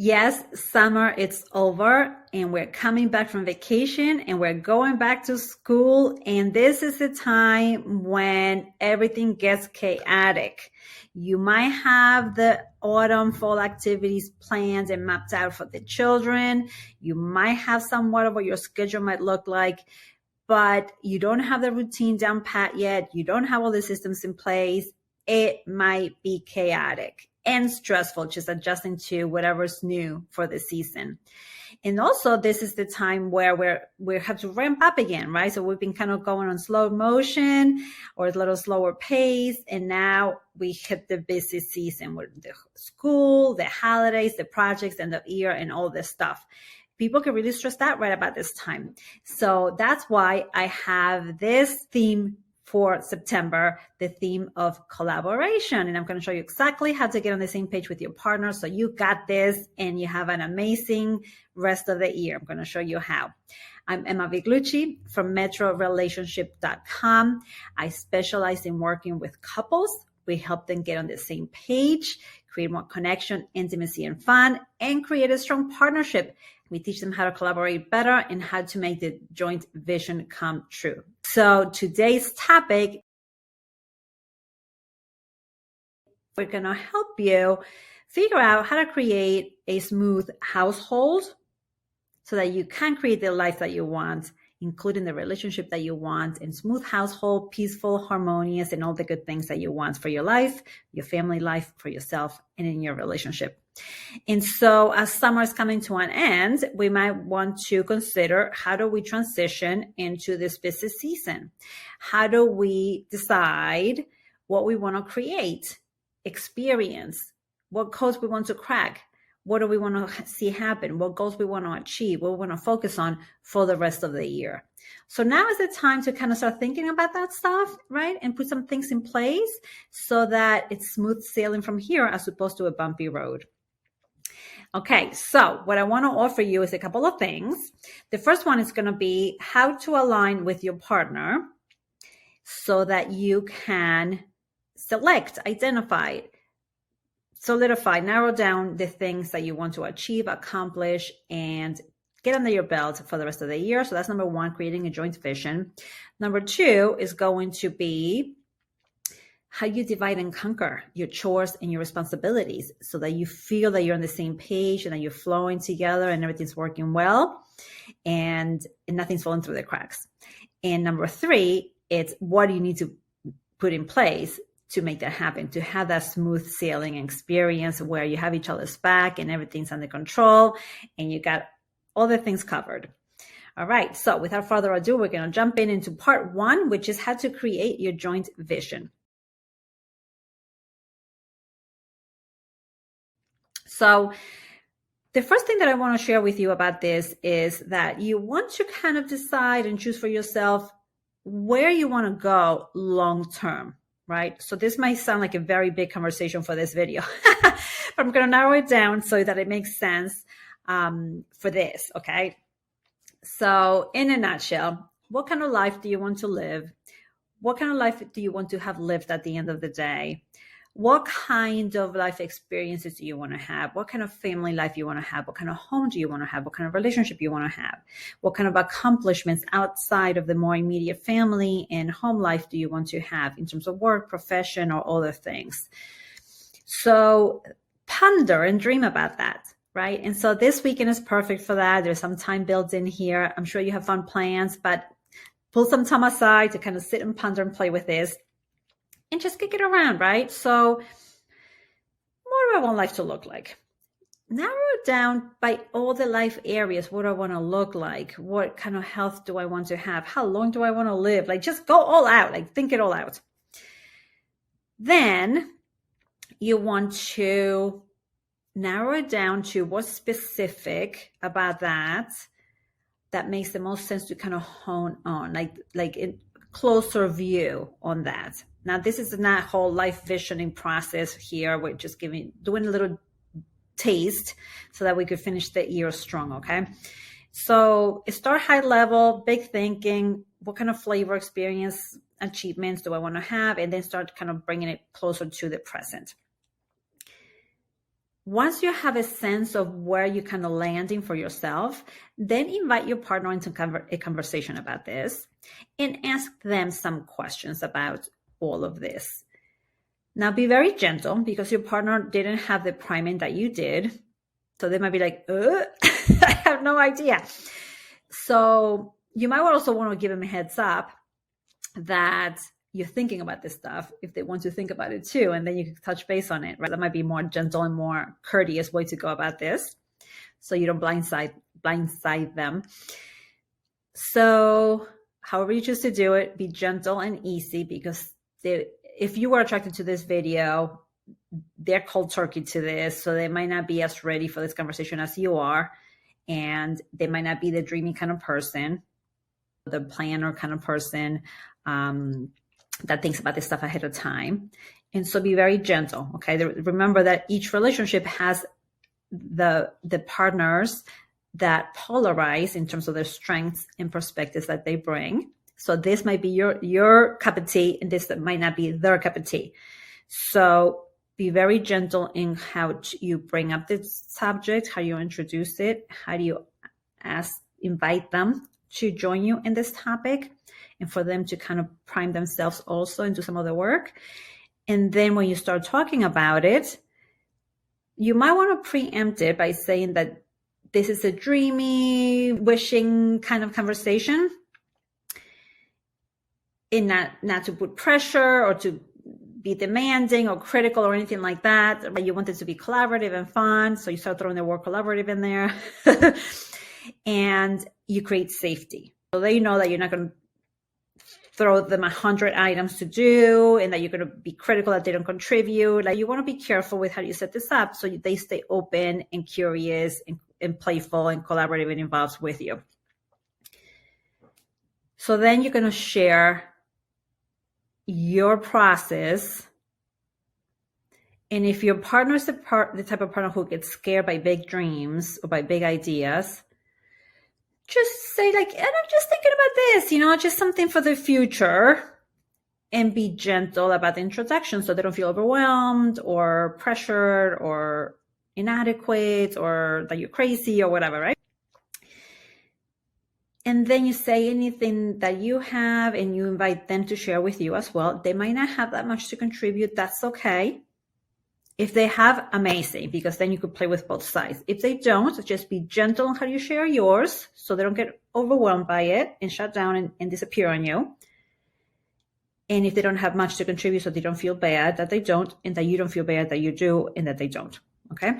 Yes, summer, it's over and we're coming back from vacation and we're going back to school. And this is the time when everything gets chaotic. You might have the autumn, fall activities planned and mapped out for the children. You might have somewhat of what your schedule might look like, but you don't have the routine down pat yet. You don't have all the systems in place. It might be chaotic and stressful, just adjusting to whatever's new for the season. And also, this is the time where we have to ramp up again, right? So we've been kind of going on slow motion or a little slower pace. And now we hit the busy season with the school, the holidays, the projects, end of year, and all this stuff. People get really stressed out right about this time. So that's why I have this theme for September, the theme of collaboration. And I'm going to show you exactly how to get on the same page with your partner so you got this and you have an amazing rest of the year. I'm going to show you how. I'm Emma Viglucci from metrorelationship.com. I specialize in working with couples. We help them get on the same page, create more connection, intimacy, and fun, and create a strong partnership. We teach them how to collaborate better and how to make the joint vision come true. So today's topic, we're going to help you figure out how to create a smooth household so that you can create the life that you want, including the relationship that you want, and smooth household, peaceful, harmonious, and all the good things that you want for your life, your family life, for yourself, and in your relationship. And so as summer is coming to an end, we might want to consider, how do we transition into this busy season? How do we decide what we want to create, experience, what codes we want to crack? What do we want to see happen? What goals we want to achieve? What we want to focus on for the rest of the year? So now is the time to kind of start thinking about that stuff, right? And put some things in place so that it's smooth sailing from here as opposed to a bumpy road. Okay, so what I want to offer you is a couple of things. The first one is going to be how to align with your partner so that you can select, identify, solidify, narrow down the things that you want to achieve, accomplish, and get under your belt for the rest of the year. So that's number one, creating a joint vision. Number two is going to be how you divide and conquer your chores and your responsibilities so that you feel that you're on the same page and that you're flowing together and everything's working well and nothing's falling through the cracks. And number three, it's what do you need to put in place to make that happen, to have that smooth sailing experience where you have each other's back and everything's under control and you got all the things covered. All right, so without further ado, we're going to jump into part one, which is how to create your joint vision. So the first thing that I want to share with you about this is that you want to kind of decide and choose for yourself where you want to go long term, right? So this might sound like a very big conversation for this video, but I'm going to narrow it down so that it makes sense for this, okay? So in a nutshell, what kind of life do you want to live? What kind of life do you want to have lived at the end of the day? What kind of life experiences do you want to have? What kind of family life you want to have? What kind of home do you want to have? What kind of relationship you want to have? What kind of accomplishments outside of the more immediate family and home life do you want to have in terms of work, profession, or other things? So ponder and dream about that, right? And so this weekend is perfect for that. There's some time built in here. I'm sure you have fun plans, but pull some time aside to kind of sit and ponder and play with this. And just kick it around, right? So what do I want life to look like? Narrow it down by all the life areas. What do I want to look like? What kind of health do I want to have? How long do I want to live? Like, just go all out, like think it all out. Then you want to narrow it down to what's specific about that makes the most sense to kind of hone on, like a closer view on that. Now, this is not whole life visioning process here. We're just doing a little taste so that we could finish the year strong, okay? So start high level, big thinking. What kind of flavor, experience, achievements do I want to have? And then start kind of bringing it closer to the present. Once you have a sense of where you're kind of landing for yourself, then invite your partner into a conversation about this and ask them some questions about all of this. Now, be very gentle because your partner didn't have the priming that you did. So they might be like, I have no idea. So you might also want to give them a heads up that you're thinking about this stuff if they want to think about it too. And then you can touch base on it, right? That might be more gentle and more courteous way to go about this. So you don't blindside them. So however you choose to do it, be gentle and easy because if you were attracted to this video, they're cold turkey to this. So they might not be as ready for this conversation as you are. And they might not be the dreamy kind of person, the planner kind of person, that thinks about this stuff ahead of time. And so be very gentle. Okay. Remember that each relationship has the partners that polarize in terms of their strengths and perspectives that they bring. So this might be your cup of tea and this might not be their cup of tea. So be very gentle in how you bring up this subject, how you introduce it, how do you invite them to join you in this topic, and for them to kind of prime themselves also and do some of the work. And then when you start talking about it, you might want to preempt it by saying that this is a dreamy, wishing kind of conversation, and not to put pressure or to be demanding or critical or anything like that, but you want it to be collaborative and fun. So you start throwing the word collaborative in there and you create safety. So they know that you're not going to throw them 100 items to do and that you're going to be critical that they don't contribute. Like, you want to be careful with how you set this up so they stay open and curious and playful and collaborative and involved with you. So then you're going to share your process. And if your partner is the type of partner who gets scared by big dreams or by big ideas, just say like, and I'm just thinking about this, just something for the future, and be gentle about the introduction so they don't feel overwhelmed or pressured or inadequate or that you're crazy or whatever, right? And then you say anything that you have and you invite them to share with you as well. They might not have that much to contribute. That's okay. If they have, amazing, because then you could play with both sides. If they don't, just be gentle on how you share yours so they don't get overwhelmed by it and shut down and disappear on you. And if they don't have much to contribute, so they don't feel bad that they don't, and that you don't feel bad that you do and that they don't. Okay?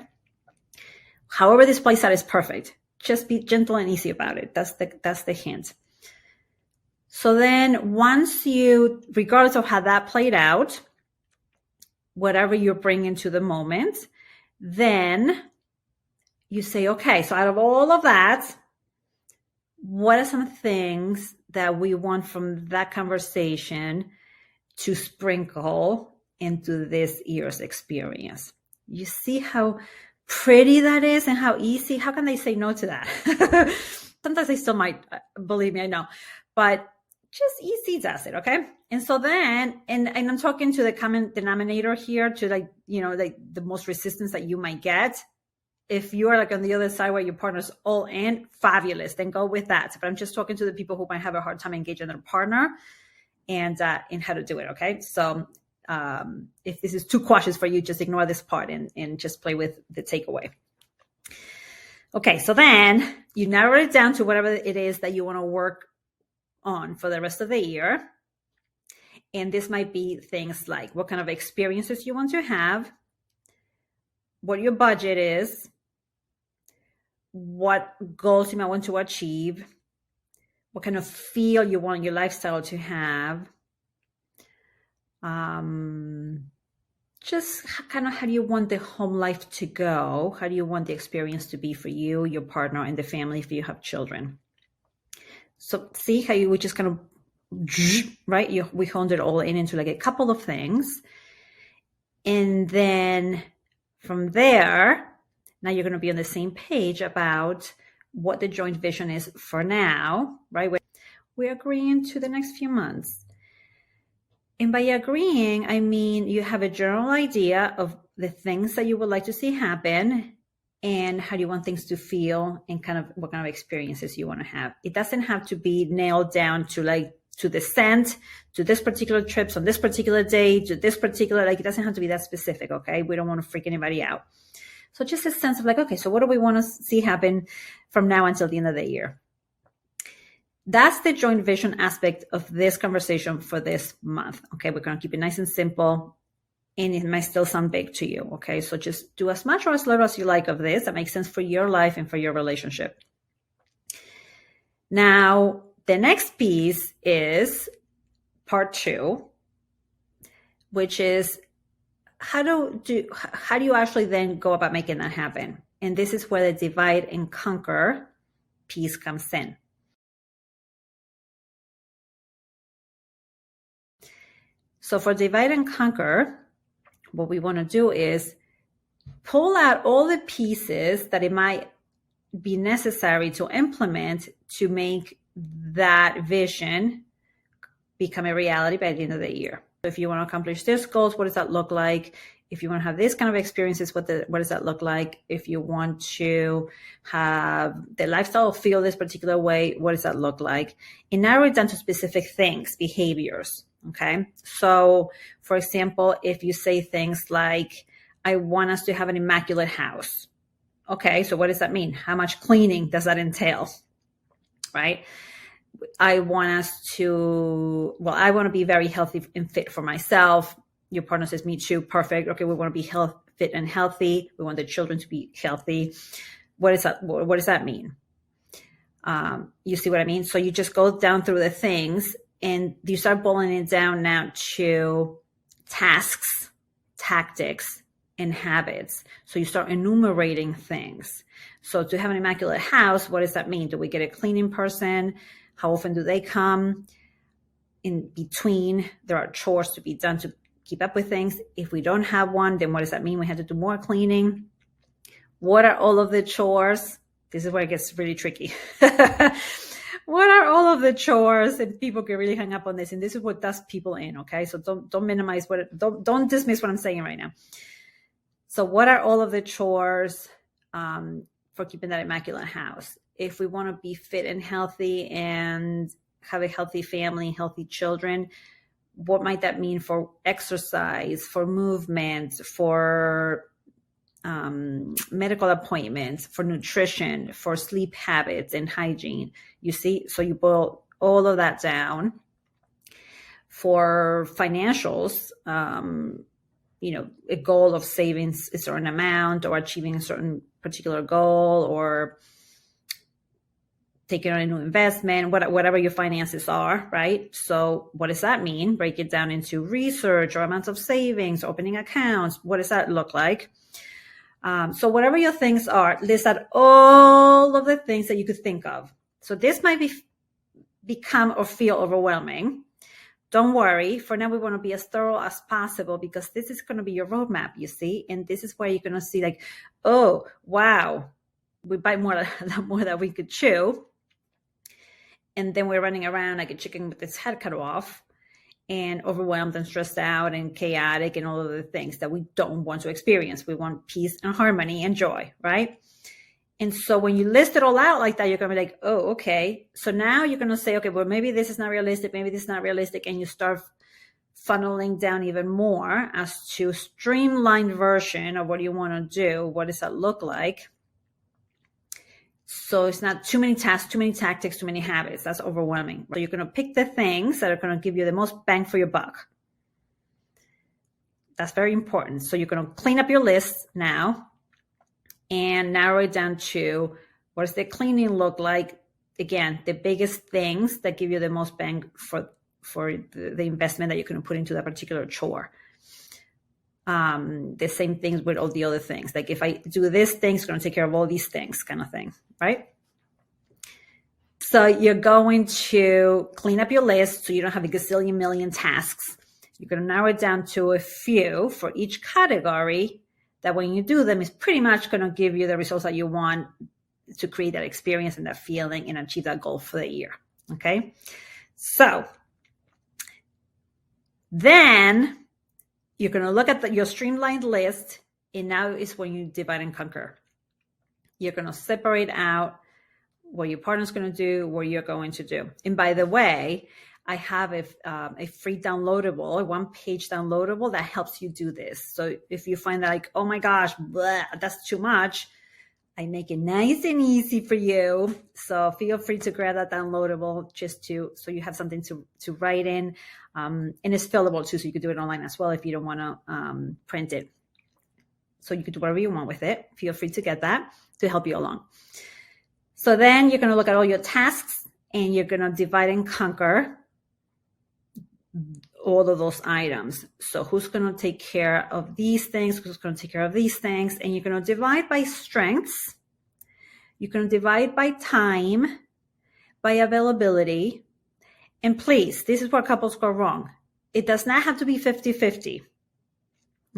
However this plays out is perfect. Just be gentle and easy about it. That's the hint. So then once you, regardless of how that played out, whatever you're bringing to the moment, then you say, okay, so out of all of that, what are some things that we want from that conversation to sprinkle into this year's experience? You see how pretty that is and how easy? How can they say no to that? Sometimes they still might, believe me, I know, but just easy does it, okay? And so then, and I'm talking to the common denominator here, to the most resistance that you might get. If you are like on the other side where your partner's all in, fabulous, then go with that. But I'm just talking to the people who might have a hard time engaging their partner and how to do it, okay? So if this is too cautious for you, just ignore this part and just play with the takeaway. Okay, so then you narrow it down to whatever it is that you want to work on for the rest of the year. And this might be things like what kind of experiences you want to have, what your budget is, what goals you might want to achieve, what kind of feel you want your lifestyle to have, just kind of how do you want the home life to go? How do you want the experience to be for you, your partner, and the family if you have children? So see how we just kind of, right? We honed it all into like a couple of things. And then from there, now you're going to be on the same page about what the joint vision is for now, right? We're agreeing to the next few months. And by agreeing, I mean you have a general idea of the things that you would like to see happen and how do you want things to feel and kind of what kind of experiences you want to have. It doesn't have to be nailed down to like to the cent, to this particular trips on this particular day, to this particular, like it doesn't have to be that specific, okay? We don't want to freak anybody out. So just a sense of like, okay, so what do we want to see happen from now until the end of the year? That's the joint vision aspect of this conversation for this month. Okay, we're going to keep it nice and simple, and it might still sound big to you. Okay, so just do as much or as little as you like of this that makes sense for your life and for your relationship. Now, the next piece is part 2, which is how do you actually then go about making that happen? And this is where the divide and conquer piece comes in. So for divide and conquer, what we want to do is pull out all the pieces that it might be necessary to implement to make that vision become a reality by the end of the year. If you want to accomplish this goals, what does that look like? If you want to have this kind of experiences, what does that look like? If you want to have the lifestyle feel this particular way, what does that look like? And narrow it down to specific things, behaviors. Okay. So for example, if you say things like, I want us to have an immaculate house. Okay. So what does that mean? How much cleaning does that entail? Right. I want to be very healthy and fit for myself. Your partner says, me too. Perfect. Okay. We want to be fit and healthy. We want the children to be healthy. What does that mean? You see what I mean? So you just go down through the things and you start boiling it down now to tasks, tactics, and habits. So you start enumerating things. So to have an immaculate house, what does that mean? Do we get a cleaning person? How often do they come? In between, there are chores to be done to keep up with things. If we don't have one, then what does that mean? We have to do more cleaning. What are all of the chores? This is where it gets really tricky. What are all of the chores? And people get really hung up on this. And this is what does people in, okay? So don't minimize don't dismiss what I'm saying right now. So what are all of the chores for keeping that immaculate house? If we want to be fit and healthy and have a healthy family, healthy children, what might that mean for exercise, for movement, for medical appointments, for nutrition, for sleep habits and hygiene? You see, so you boil all of that down. For financials, a goal of saving a certain amount or achieving a certain particular goal or taking on a new investment, whatever your finances are, right? So what does that mean? Break it down into research or amounts of savings, opening accounts. What does that look like? So whatever your things are, list out all of the things that you could think of. So this might become or feel overwhelming. Don't worry. For now, we want to be as thorough as possible because this is going to be your roadmap, you see? And this is where you're going to see like, oh, wow, we bite more than we could chew. And then we're running around like a chicken with its head cut off and overwhelmed and stressed out and chaotic and all of the things that we don't want to experience. We want peace and harmony and joy, right? And so when you list it all out like that, you're going to be like, oh, okay. So now you're going to say, okay, well, maybe this is not realistic. Maybe this is not realistic. And you start funneling down even more as to a streamlined version of what you want to do. What does that look like? So it's not too many tasks, too many tactics, too many habits. That's overwhelming. So you're going to pick the things that are going to give you the most bang for your buck. That's very important. So you're going to clean up your list now and narrow it down to what does the cleaning look like? Again, the biggest things that give you the most bang for the investment that you're going to put into that particular chore. The same things with all the other things. Like if I do this thing, it's going to take care of all these things kind of thing, right? So you're going to clean up your list so you don't have a gazillion million tasks. You're going to narrow it down to a few for each category that when you do them is pretty much going to give you the results that you want to create that experience and that feeling and achieve that goal for the year. Okay. So then you're going to look at your streamlined list And now is when you divide and conquer. You're going to separate out what your partner's going to do, what you're going to do. And by the way, I have a free downloadable, a one-page downloadable that helps you do this. So if you find that like, oh my gosh, blah, that's too much, I make it nice and easy for you. So feel free to grab that downloadable so you have something to write in. And it's fillable too, so you could do it online as well if you don't want to print it. So you could do whatever you want with it. Feel free to get that to help you along. So then you're going to look at all your tasks and you're going to divide and conquer all of those items. So who's going to take care of these things? Who's going to take care of these things? And you're going to divide by strengths. You're going to divide by time, by availability. And please, this is where couples go wrong. It does not have to be 50-50.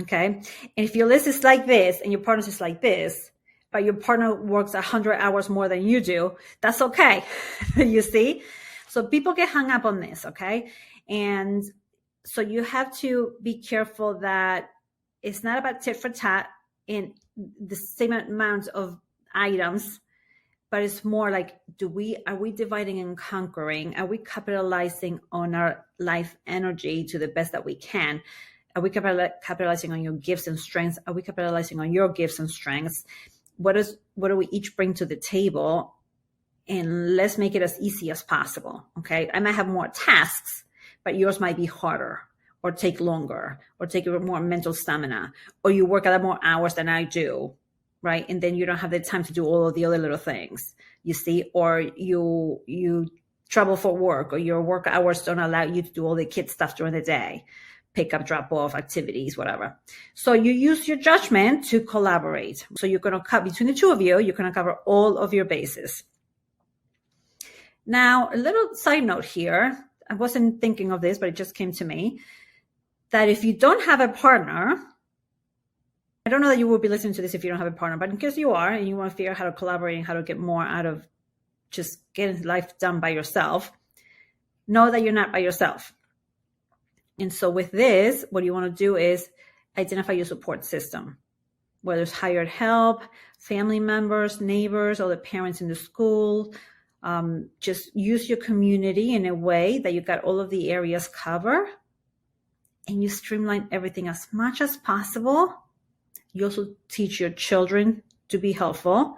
Okay. And if your list is like this and your partner's is like this, but your partner works 100 hours more than you do, that's okay. You see? So people get hung up on this. Okay. And so you have to be careful that it's not about tit for tat in the same amount of items, but it's more like, are we dividing and conquering? Are we capitalizing on our life energy to the best that we can? Are we capitalizing on your gifts and strengths? Are we capitalizing on your gifts and strengths? What do we each bring to the table? And let's make it as easy as possible. Okay. I might have more tasks, but yours might be harder or take longer or take more mental stamina, or you work a lot more hours than I do. Right. And then you don't have the time to do all of the other little things, you see, or you travel for work, or your work hours don't allow you to do all the kid stuff during the day, pick up, drop off, activities, whatever. So you use your judgment to collaborate. So you're going to cut between the two of you, you're going to cover all of your bases. Now, a little side note here. I wasn't thinking of this, but it just came to me that if you don't have a partner, I don't know that you will be listening to this if you don't have a partner, but in case you are and you want to figure out how to collaborate and how to get more out of just getting life done by yourself, know that you're not by yourself. And so with this, what you want to do is identify your support system, whether it's hired help, family members, neighbors, or the parents in the school. Just use your community in a way that you got all of the areas covered, and you streamline everything as much as possible. You also teach your children to be helpful.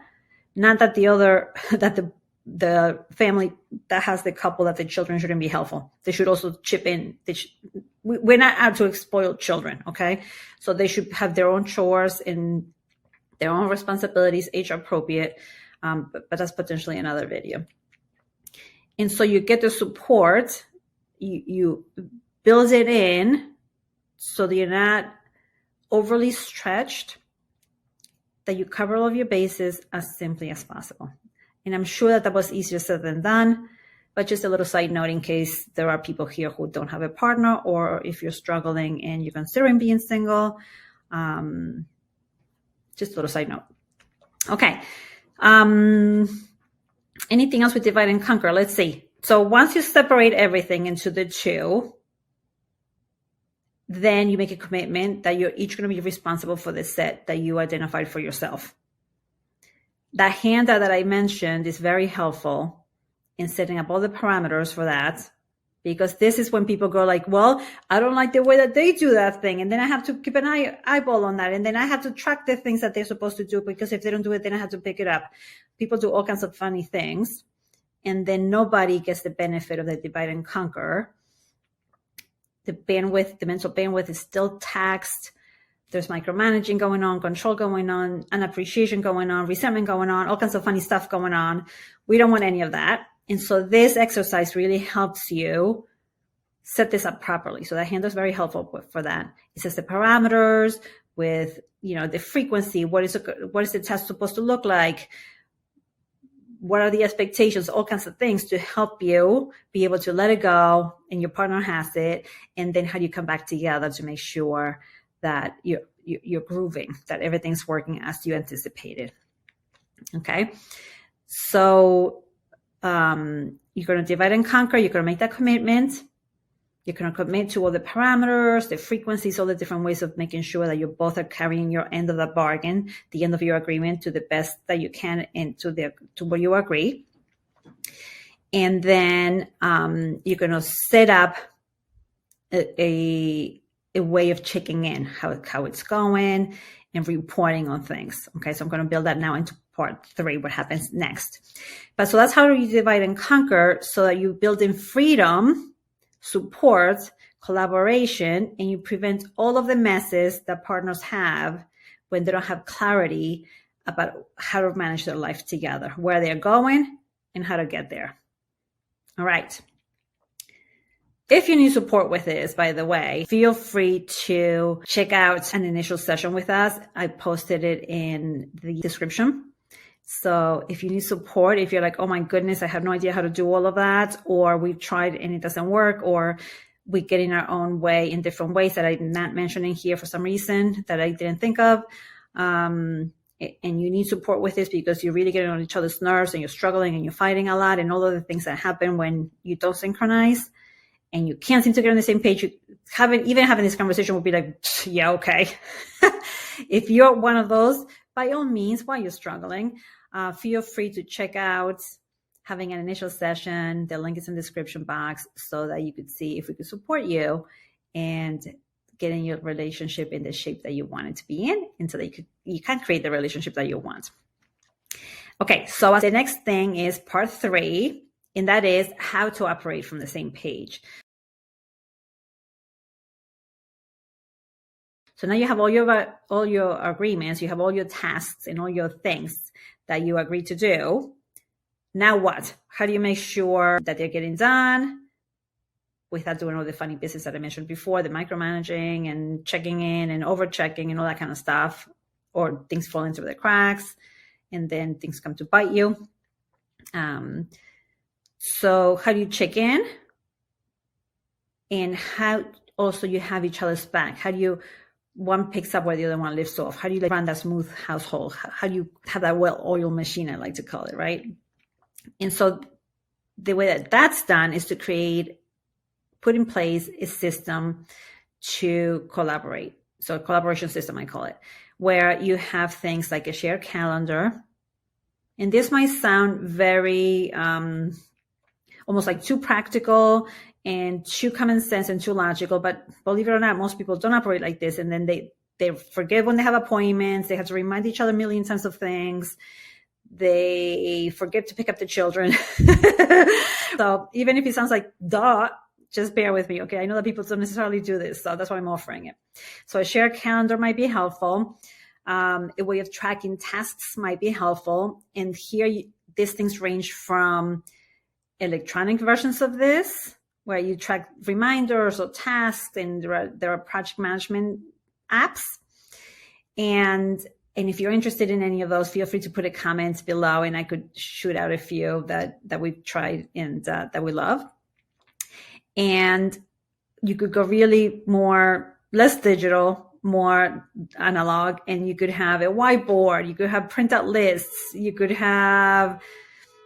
Not that the family that has the couple, that the children shouldn't be helpful. They should also chip in. We're not out to exploit children, okay? So they should have their own chores and their own responsibilities, age appropriate, but that's potentially another video. And so you get the support, you build it in so that you're not overly stretched, that you cover all of your bases as simply as possible. And I'm sure that was easier said than done, but just a little side note in case there are people here who don't have a partner, or if you're struggling and you're considering being single, just a little side note. Okay. Anything else with divide and conquer? Let's see. So once you separate everything into the two, then you make a commitment that you're each going to be responsible for the set that you identified for yourself. That handout that I mentioned is very helpful in setting up all the parameters for that, because this is when people go like, well, I don't like the way that they do that thing. And then I have to keep an eyeball on that. And then I have to track the things that they're supposed to do, because if they don't do it, then I have to pick it up. People do all kinds of funny things. And then nobody gets the benefit of the divide and conquer. The mental bandwidth is still taxed. There's micromanaging going on, control going on, unappreciation going on, resentment going on, all kinds of funny stuff going on. We don't want any of that. And so this exercise really helps you set this up properly. So that handout is very helpful for that. It says the parameters with, the frequency. What is the test supposed to look like? What are the expectations? All kinds of things to help you be able to let it go, and your partner has it. And then how do you come back together to make sure that you're grooving, that everything's working as you anticipated. Okay. So, you're going to divide and conquer. You're going to make that commitment. You're going to commit to all the parameters, the frequencies, all the different ways of making sure that you both are carrying your end of the bargain, the end of your agreement, to the best that you can and to what you agree. And then you're going to set up a way of checking in how it's going and reporting on things. Okay, so I'm going to build that now into part 3, what happens next. But so that's how you divide and conquer, so that you build in freedom, support, collaboration, and you prevent all of the messes that partners have when they don't have clarity about how to manage their life together, where they're going and how to get there. All right. If you need support with this, by the way, feel free to check out an initial session with us. I posted it in the description. So if you need support, if you're like, oh my goodness, I have no idea how to do all of that, or we've tried and it doesn't work, or we get in our own way in different ways that I'm not mentioning here for some reason that I didn't think of, and you need support with this because you're really getting on each other's nerves and you're struggling and you're fighting a lot and all of the things that happen when you don't synchronize and you can't seem to get on the same page, having this conversation would be like, yeah, okay. If you're one of those, by all means, while you're struggling, feel free to check out having an initial session. The link is in the description box so that you could see if we could support you and getting your relationship in the shape that you want it to be in, and so that you can create the relationship that you want. Okay, so the next thing is part 3, and that is how to operate from the same page. So now you have all your agreements, you have all your tasks and all your things that you agreed to do. Now what? How do you make sure that they're getting done without doing all the funny business that I mentioned before, the micromanaging and checking in and over-checking and all that kind of stuff, or things fall into the cracks and then things come to bite you? So how do you check in? And how also you have each other's back? How do you, one picks up where the other one lifts off? How do you run that smooth household? How do you have that well-oiled machine, I like to call it, right? And so the way that that's done is to put in place a system to collaborate. So a collaboration system, I call it, where you have things like a shared calendar. And this might sound very, almost like too practical and too common sense and too logical, but believe it or not, most people don't operate like this. And then they forget when they have appointments. They have to remind each other a million times of things. They forget to pick up the children. So even if it sounds like duh, just bear with me. Okay. I know that people don't necessarily do this, so that's why I'm offering it. So a shared calendar might be helpful. A way of tracking tasks might be helpful. And here, these things range from electronic versions of this, where you track reminders or tasks, and there are project management apps. And if you're interested in any of those, feel free to put a comment below, and I could shoot out a few that we've tried and that we love. And you could go really less digital, more analog, and you could have a whiteboard, you could have printout lists, you could have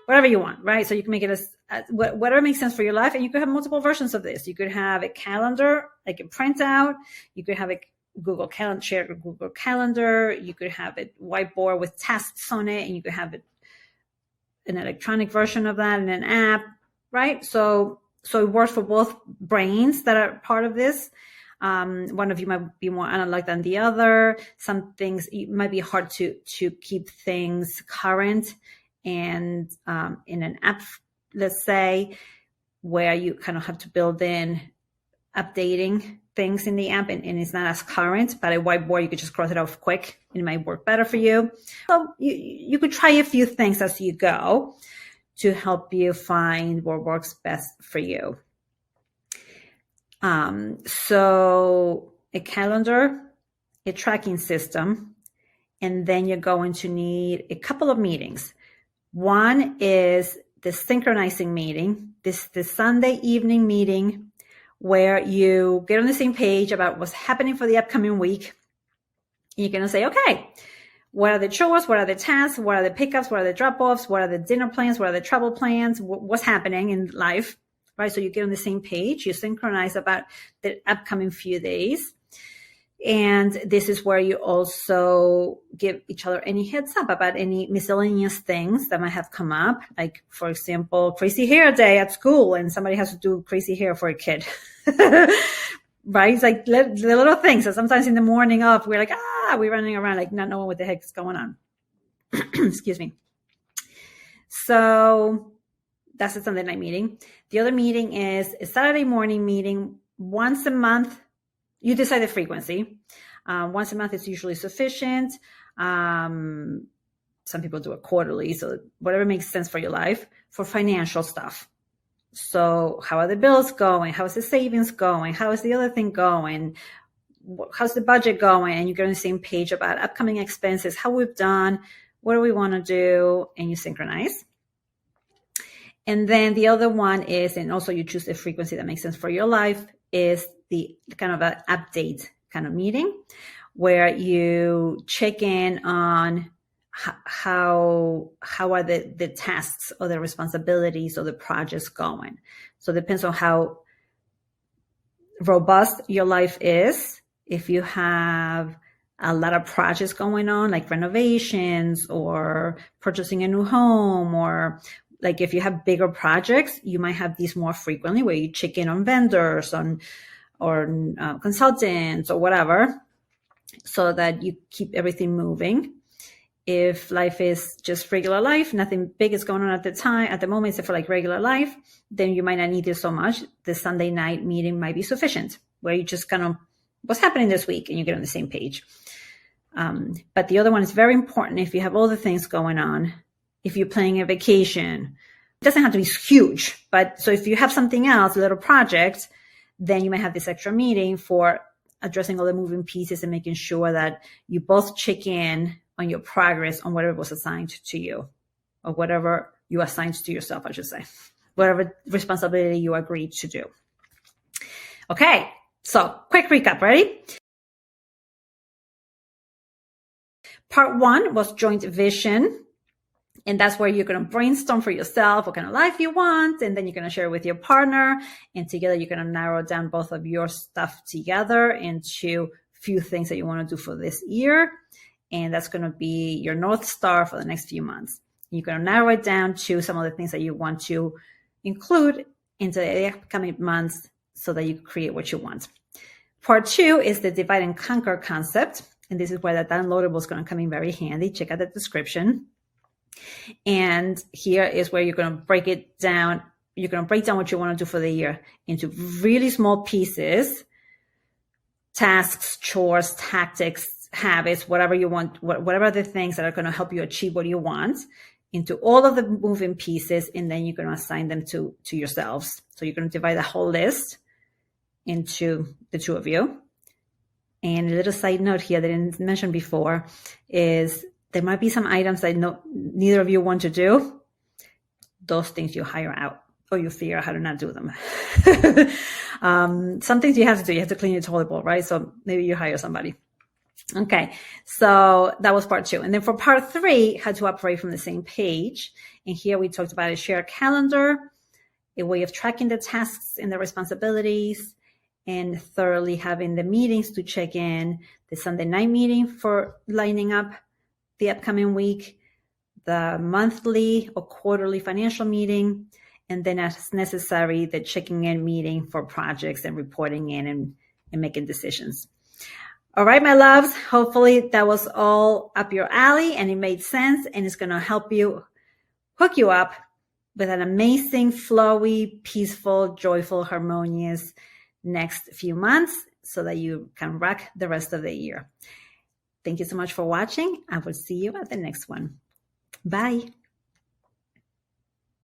whatever you want, right? So you can make it as whatever makes sense for your life, and you could have multiple versions of this. You could have a calendar, like a printout. You could have a Google Calendar, shared Google Calendar. You could have a whiteboard with tasks on it, and you could have an electronic version of that in an app, right? So it works for both brains that are part of this. One of you might be more analog than the other. Some things, it might be hard to keep things current, and in an app, let's say, where you kind of have to build in updating things in the app, and it's not as current, but a whiteboard, you could just cross it off quick and it might work better for you. So you could try a few things as you go to help you find what works best for you. So a calendar, a tracking system, and then you're going to need a couple of meetings. One is the synchronizing meeting, the Sunday evening meeting, where you get on the same page about what's happening for the upcoming week. You're going to say, okay, what are the chores? What are the tasks? What are the pickups? What are the drop-offs? What are the dinner plans? What are the travel plans? What's happening in life? right? So you get on the same page, you synchronize about the upcoming few days. And this is where you also give each other any heads up about any miscellaneous things that might have come up. Like, for example, crazy hair day at school, and somebody has to do crazy hair for a kid. Right? It's like the little things. So sometimes in the morning of, we're like, we're running around like not knowing what the heck is going on. Excuse me. So that's the Sunday night meeting. The other meeting is a Saturday morning meeting once a month. You decide the frequency. Once a month is usually sufficient. Some people do it quarterly, so whatever makes sense for your life, for financial stuff. So how are the bills going? How is the savings going? How is the other thing going? How's the budget going? And you get on the same page about upcoming expenses, how we've done, what do we want to do, and you synchronize. And then the other one is, and also you choose a frequency that makes sense for your life, is the kind of an update kind of meeting where you check in on how are the tasks or the responsibilities or the projects going. So it depends on how robust your life is. If you have a lot of projects going on, like renovations or purchasing a new home, or like if you have bigger projects, you might have these more frequently where you check in on vendors, or consultants or whatever, so that you keep everything moving. If life is just regular life, nothing big is going on at the moment, except for like regular life, then you might not need it so much. The Sunday night meeting might be sufficient, where you just kind of, what's happening this week, and you get on the same page. But the other one is very important. If you have all the things going on, if you're planning a vacation, it doesn't have to be huge, but so if you have something else, a little project, then you might have this extra meeting for addressing all the moving pieces and making sure that you both check in on your progress on whatever was assigned to you, or whatever you assigned to yourself, I should say, whatever responsibility you agreed to do. Okay, so quick recap, ready? Part 1 was joint vision. And that's where you're going to brainstorm for yourself what kind of life you want. And then you're going to share it with your partner. And together you're going to narrow down both of your stuff together into few things that you want to do for this year. And that's going to be your North Star for the next few months. You're going to narrow it down to some of the things that you want to include into the upcoming months so that you create what you want. Part 2 is the divide and conquer concept. And this is where the downloadable is going to come in very handy. Check out the description. And here is where you're going to break it down. You're going to break down what you want to do for the year into really small pieces, tasks, chores, tactics, habits, whatever you want, whatever the things that are going to help you achieve what you want, into all of the moving pieces. And then you're going to assign them to yourselves. So you're going to divide the whole list into the two of you. And a little side note here that I didn't mention before is there might be some items that neither of you want to do. Those things you hire out, or you figure out how to not do them. Some things you have to do. You have to clean your toilet bowl, right? So maybe you hire somebody. Okay, so that was part 2. And then for part 3, how to operate from the same page. And here we talked about a shared calendar, a way of tracking the tasks and the responsibilities, and thoroughly having the meetings to check in, the Sunday night meeting for lining up the upcoming week, the monthly or quarterly financial meeting, and then as necessary, the checking in meeting for projects and reporting in and making decisions. All right, my loves, hopefully that was all up your alley and it made sense, and it's going to help you hook you up with an amazing, flowy, peaceful, joyful, harmonious next few months so that you can rock the rest of the year. Thank you so much for watching. I will see you at the next one. Bye.